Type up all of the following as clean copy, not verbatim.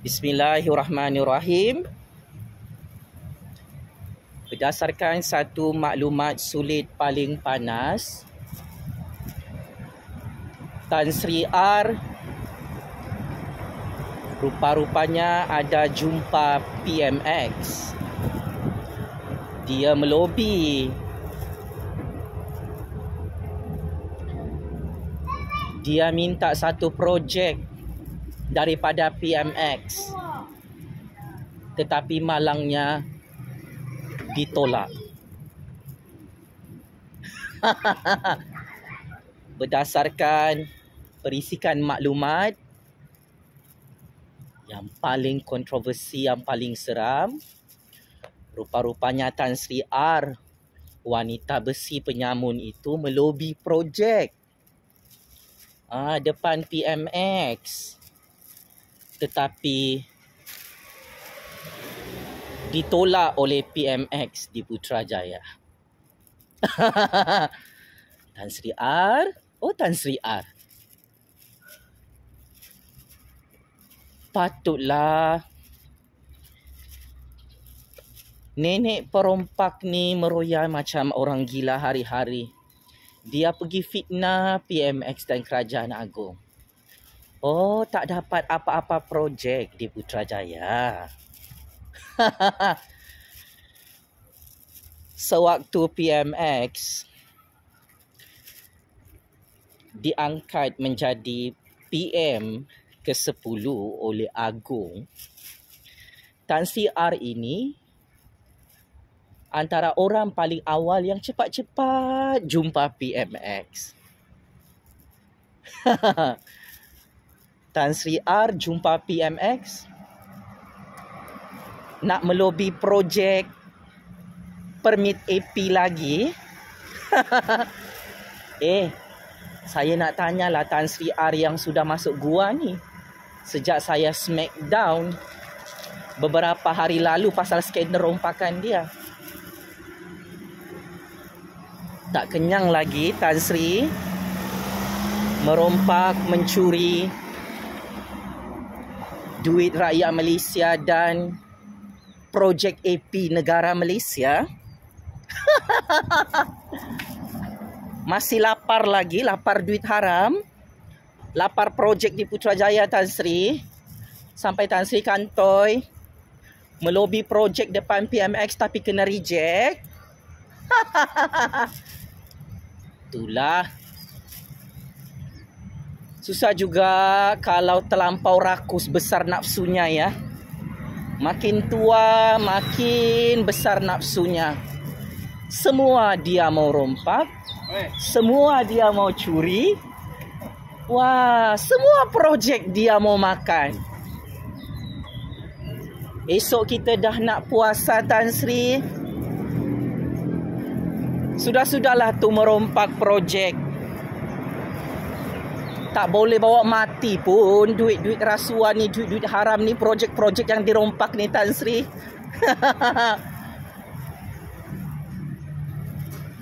Bismillahirrahmanirrahim. Berdasarkan satu maklumat sulit paling panas, Tan Sri R rupa-rupanya ada jumpa PMX. Dia melobi. Dia minta satu projek daripada PMX, tetapi malangnya ditolak. Berdasarkan perisikan maklumat yang paling kontroversi, yang paling seram, rupa-rupanya Tan Sri R, wanita besi penyamun itu, melobi projek depan PMX, tetapi ditolak oleh PMX di Putrajaya. Tan Sri R, Tan Sri R, patutlah nenek perompak ni meroyan macam orang gila hari-hari. Dia pergi fitnah PMX dan Kerajaan Agong. Tak dapat apa-apa projek di Putrajaya. Sewaktu PMX diangkat menjadi PM ke-10 oleh Agong, Tan Sri R ini antara orang paling awal yang cepat-cepat jumpa PMX. Tan Sri R jumpa PMX nak melobi projek permit AP lagi. Saya nak tanyalah Tan Sri R yang sudah masuk gua ni. Sejak saya smackdown beberapa hari lalu pasal skandal rompakan dia. Tak kenyang lagi Tan Sri merompak, mencuri duit rakyat Malaysia dan projek AP negara Malaysia. Masih lapar lagi, lapar duit haram, lapar projek di Putrajaya Tan Sri. Sampai Tan Sri kantoi melobi projek depan PMX tapi kena reject. Itulah. Susah juga kalau terlampau rakus, besar nafsunya ya. Makin tua, makin besar nafsunya. Semua dia mau rompak, semua dia mau curi. Semua projek dia mau makan. Esok kita dah nak puasa Tan Sri. Sudahlah tu merompak projek. Tak boleh bawa mati pun duit-duit rasuah ni, duit-duit haram ni, projek-projek yang dirompak ni Tan Sri.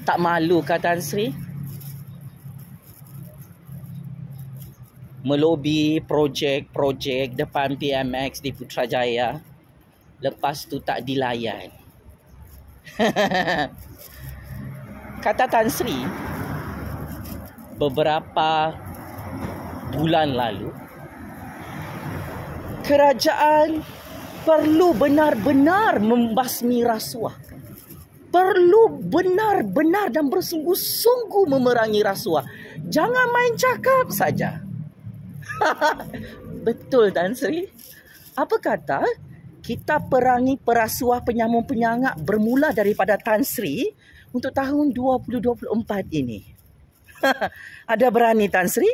Tak malu kah Tan Sri? Melobi projek-projek depan PMX di Putrajaya, lepas tu tak dilayan. Kata Tan Sri, beberapa bulan lalu, kerajaan perlu benar-benar membasmi rasuah. Perlu benar-benar dan bersungguh-sungguh memerangi rasuah. Jangan main cakap saja. Betul Tan Sri. Apa kata kita perangi perasuah penyamun-penyangak bermula daripada Tan Sri untuk tahun 2024 ini. Ada berani Tan Sri?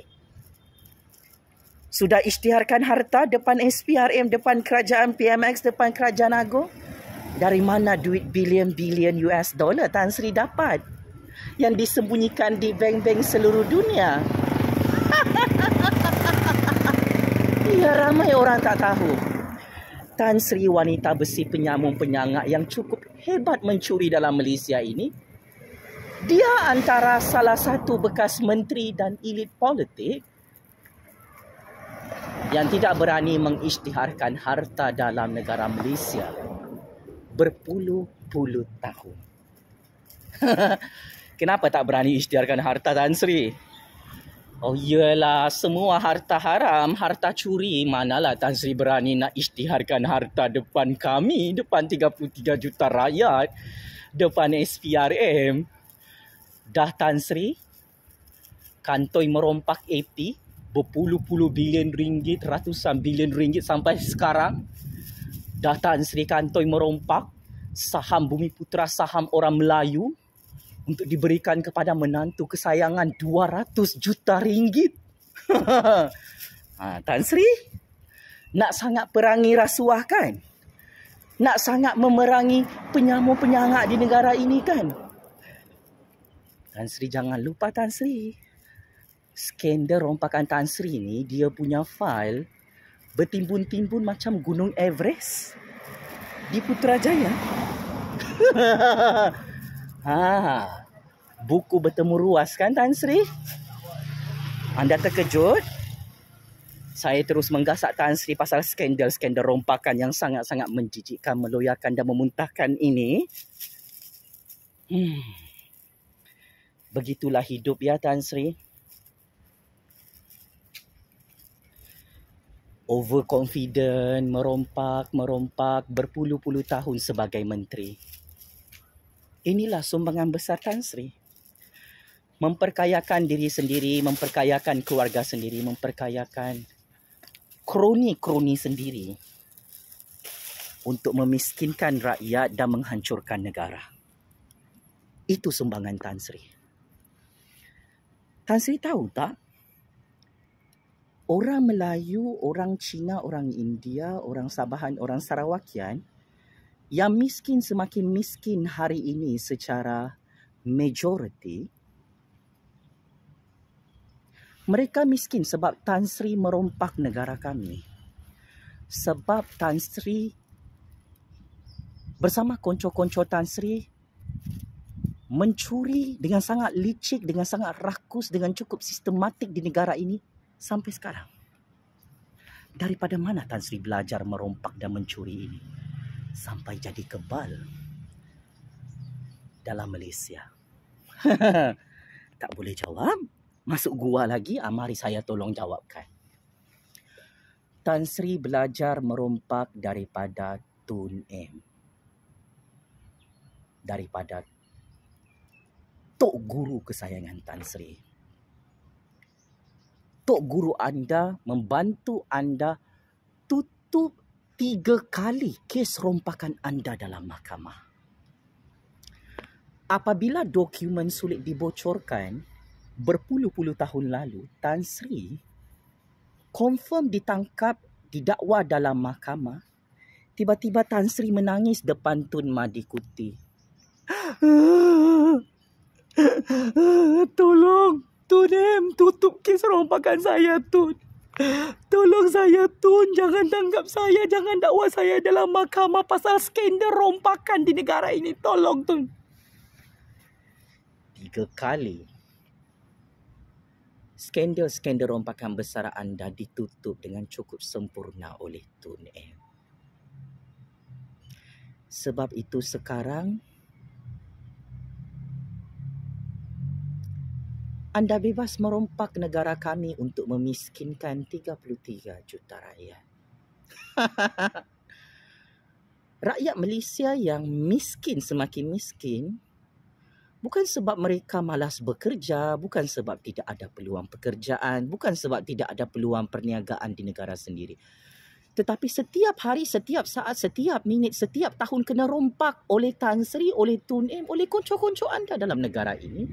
Sudah isytiharkan harta depan SPRM, depan kerajaan PMX, depan Kerajaan Agong. Dari mana duit bilion-bilion US dollar Tan Sri dapat yang disembunyikan di bank-bank seluruh dunia? Ya, ramai orang tak tahu. Tan Sri, wanita besi penyamun-penyangak yang cukup hebat mencuri dalam Malaysia ini, dia antara salah satu bekas menteri dan elit politik yang tidak berani mengisytiharkan harta dalam negara Malaysia berpuluh-puluh tahun. Kenapa tak berani isytiharkan harta, Tan Sri? Oh iyalah, semua harta haram, harta curi. Manalah Tan Sri berani nak isytiharkan harta depan kami, depan 33 juta rakyat, depan SPRM. Dah Tan Sri, kantoi merompak AP berpuluh-puluh bilion ringgit, ratusan bilion ringgit sampai sekarang. Dah Tan Sri kantoi merompak saham Bumiputera, saham orang Melayu untuk diberikan kepada menantu kesayangan 200 juta ringgit. Tan Sri, nak sangat perangi rasuah kan? Nak sangat memerangi penyamar-penyangak di negara ini kan? Tan Sri jangan lupa Tan Sri. Skandal rompakan Tan Sri ni, dia punya file bertimbun-timbun macam Gunung Everest di Putrajaya. Buku bertemu ruas kan Tan Sri? Anda terkejut? Saya terus menggasak Tan Sri pasal skandal-skandal rompakan yang sangat-sangat menjijikkan, meloyakan dan memuntahkan ini. Begitulah hidup ya Tan Sri. Overconfident, merompak berpuluh-puluh tahun sebagai menteri. Inilah sumbangan besar Tan Sri. Memperkayakan diri sendiri, memperkayakan keluarga sendiri, memperkayakan kroni-kroni sendiri untuk memiskinkan rakyat dan menghancurkan negara. Itu sumbangan Tan Sri. Tan Sri tahu tak? Orang Melayu, orang Cina, orang India, orang Sabahan, orang Sarawakian yang miskin semakin miskin hari ini secara majoriti. Mereka miskin sebab Tan Sri merompak negara kami. Sebab Tan Sri bersama konco-konco Tan Sri mencuri dengan sangat licik, dengan sangat rakus, dengan cukup sistematik di negara ini sampai sekarang. Daripada mana Tan Sri belajar merompak dan mencuri ini sampai jadi kebal dalam Malaysia? Tak boleh jawab. Masuk gua lagi, mari saya tolong jawabkan. Tan Sri belajar merompak daripada Tun M. Daripada Tok Guru kesayangan Tan Sri. Tok Guru anda membantu anda tutup 3 kali kes rompakan anda dalam mahkamah. Apabila dokumen sulit dibocorkan berpuluh-puluh tahun lalu, Tan Sri confirm ditangkap, didakwa dalam mahkamah. Tiba-tiba Tan Sri menangis depan Tun Madikuti. Tolong Tun M, tutup kes rompakan saya Tun. Tolong saya Tun, jangan tangkap saya, jangan dakwa saya dalam mahkamah pasal skandal rompakan di negara ini. Tolong Tun. 3 kali skandal-skandal rompakan besar anda ditutup dengan cukup sempurna oleh Tun M. Sebab itu sekarang anda bebas merompak negara kami untuk memiskinkan 33 juta rakyat. Rakyat Malaysia yang miskin semakin miskin bukan sebab mereka malas bekerja, bukan sebab tidak ada peluang pekerjaan, bukan sebab tidak ada peluang perniagaan di negara sendiri. Tetapi setiap hari, setiap saat, setiap minit, setiap tahun kena rompak oleh Tan Sri, oleh Tun M, oleh konco-konco anda dalam negara ini.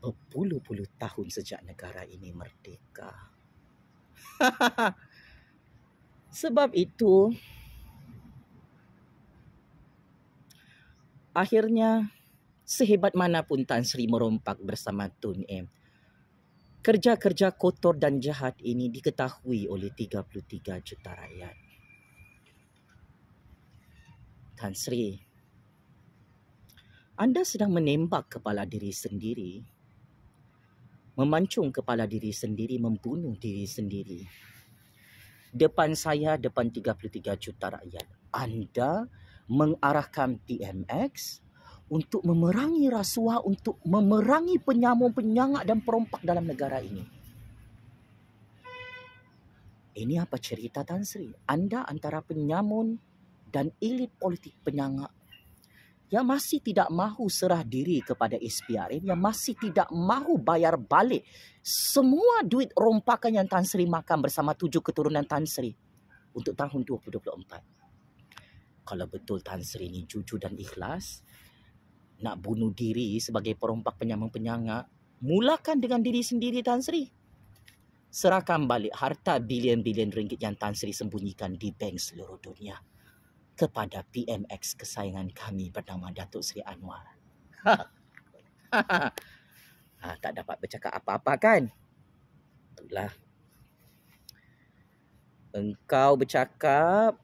Berpuluh-puluh tahun sejak negara ini merdeka. Sebab itu, akhirnya sehebat manapun Tan Sri merompak bersama Tun M, kerja-kerja kotor dan jahat ini diketahui oleh 33 juta rakyat. Tan Sri, anda sedang menembak kepala diri sendiri. memancung kepala diri sendiri, membunuh diri sendiri. Depan saya, depan 33 juta rakyat, anda mengarahkan PMX untuk memerangi rasuah, untuk memerangi penyamun, penyangak dan perompak dalam negara ini. Ini apa cerita Tan Sri? Anda antara penyamun dan elit politik penyangak yang masih tidak mahu serah diri kepada SPRM, yang masih tidak mahu bayar balik semua duit rompakan yang Tan Sri makan bersama 7 keturunan Tan Sri untuk tahun 2024. Kalau betul Tan Sri ni jujur dan ikhlas nak bunuh diri sebagai perompak penyamang-penyangak, mulakan dengan diri sendiri Tan Sri. Serahkan balik harta bilion-bilion ringgit yang Tan Sri sembunyikan di bank seluruh dunia kepada PMX kesayangan kami bernama Datuk Seri Anwar. Tak dapat bercakap apa-apa kan? Itulah. Engkau bercakap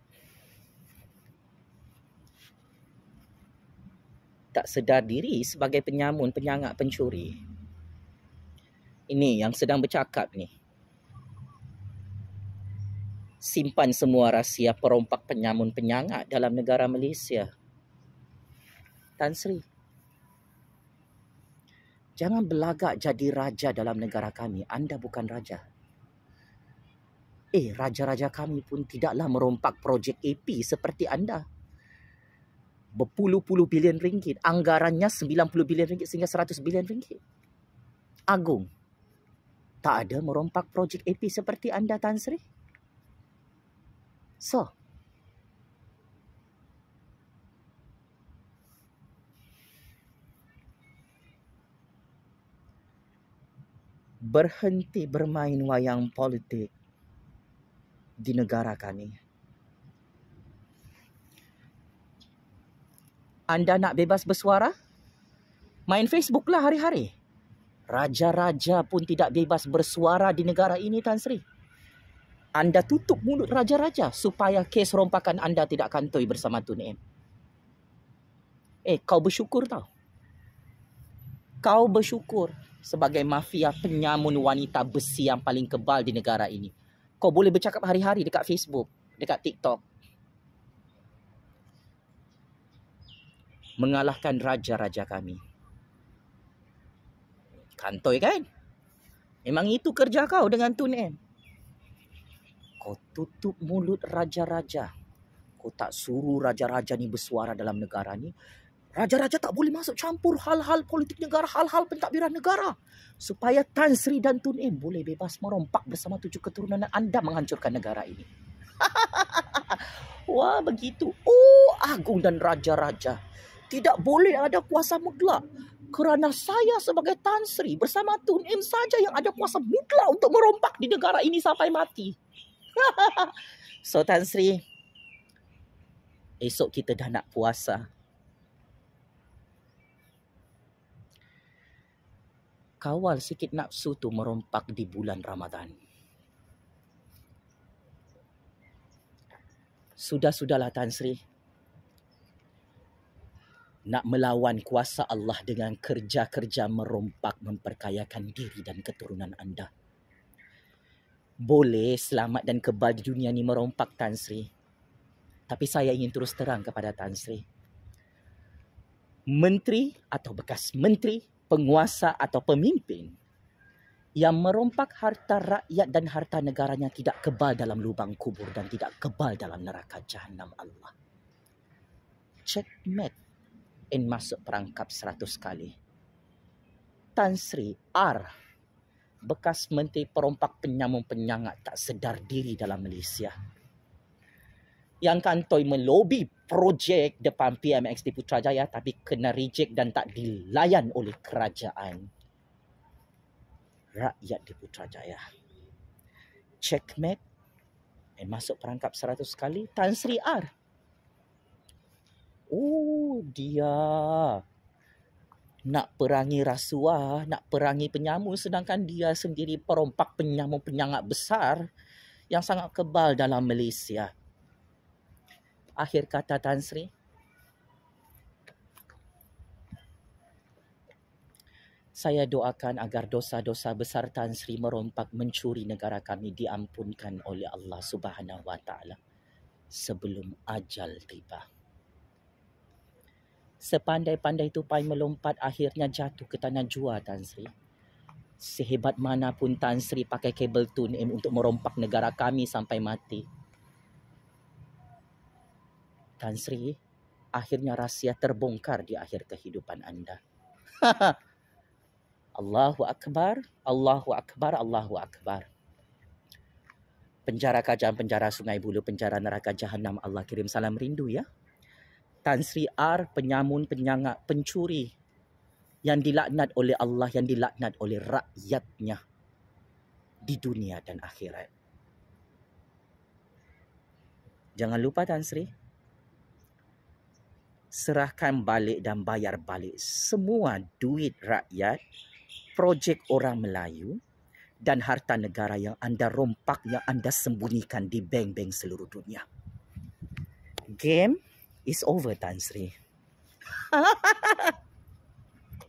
tak sedar diri sebagai penyamun, penyangak, pencuri. Ini yang sedang bercakap ni. Simpan semua rahsia perompak, penyamun, penyangak dalam negara Malaysia. Tan Sri, jangan belagak jadi raja dalam negara kami. Anda bukan raja. Raja-raja kami pun tidaklah merompak projek AP seperti anda. Berpuluh-puluh bilion ringgit. Anggarannya 90 bilion ringgit sehingga 100 bilion ringgit. Agung, tak ada merompak projek AP seperti anda Tan Sri. So, berhenti bermain wayang politik di negara kami. Anda nak bebas bersuara? Main Facebook lah hari-hari. Raja-raja pun tidak bebas bersuara di negara ini Tan Sri. Anda tutup mulut raja-raja supaya kes rompakan anda tidak kantoi bersama Tun M. Kau bersyukur tau. Kau bersyukur sebagai mafia penyamun wanita besi yang paling kebal di negara ini. Kau boleh bercakap hari-hari dekat Facebook, dekat TikTok. Mengalahkan raja-raja kami. Kantoi kan? Memang itu kerja kau dengan Tun M. Kau tutup mulut raja-raja. Kau tak suruh raja-raja ni bersuara dalam negara ni. Raja-raja tak boleh masuk campur hal-hal politik negara, hal-hal pentadbiran negara. Supaya Tan Sri dan Tun M boleh bebas merompak bersama 7 keturunan anda menghancurkan negara ini. Wah, begitu. Agung dan raja-raja. Tidak boleh ada kuasa mutlak. Kerana saya sebagai Tan Sri bersama Tun M saja yang ada kuasa mutlak untuk merompak di negara ini sampai mati. So Tan Sri, esok kita dah nak puasa. Kawal sikit nafsu tu merompak di bulan Ramadan. Sudah-sudahlah Tan Sri. Nak melawan kuasa Allah dengan kerja-kerja merompak, memperkayakan diri dan keturunan anda. Boleh selamat dan kebal di dunia ni merompak Tan Sri. Tapi saya ingin terus terang kepada Tan Sri. Menteri atau bekas menteri, penguasa atau pemimpin yang merompak harta rakyat dan harta negaranya tidak kebal dalam lubang kubur dan tidak kebal dalam neraka jahanam Allah. Checkmate and masuk perangkap 100 kali. Tan Sri R, bekas menteri perompak penyamun penyangak tak sedar diri dalam Malaysia. Yang kantoi melobi projek depan PMX di Putrajaya tapi kena reject dan tak dilayan oleh kerajaan rakyat di Putrajaya. Checkmate dan masuk perangkap 100 kali. Tan Sri R. Dia nak perangi rasuah, nak perangi penyamun sedangkan dia sendiri perompak penyamun penyangak besar yang sangat kebal dalam Malaysia. Akhir kata Tan Sri, Saya doakan agar dosa-dosa besar Tan Sri merompak mencuri negara kami diampunkan oleh Allah Subhanahu Wa Taala sebelum ajal tiba. Sepandai-pandai tupai melompat akhirnya jatuh ke tanah jua Tan Sri. Sehebat mana pun Tan Sri pakai kabel tune untuk merompak negara kami sampai mati. Tan Sri, akhirnya rahsia terbongkar di akhir kehidupan anda. Allahu Akbar, Allahu Akbar, Allahu Akbar. Penjara Kajang, penjara Sungai Buloh, penjara neraka Jahanam, Allah kirim salam rindu ya. Tan Sri R, penyamun, penyangak, pencuri yang dilaknat oleh Allah, yang dilaknat oleh rakyatnya di dunia dan akhirat. Jangan lupa Tan Sri, serahkan balik dan bayar balik semua duit rakyat, projek orang Melayu dan harta negara yang anda rompak, yang anda sembunyikan di bank-bank seluruh dunia. Game is over Tan Sri.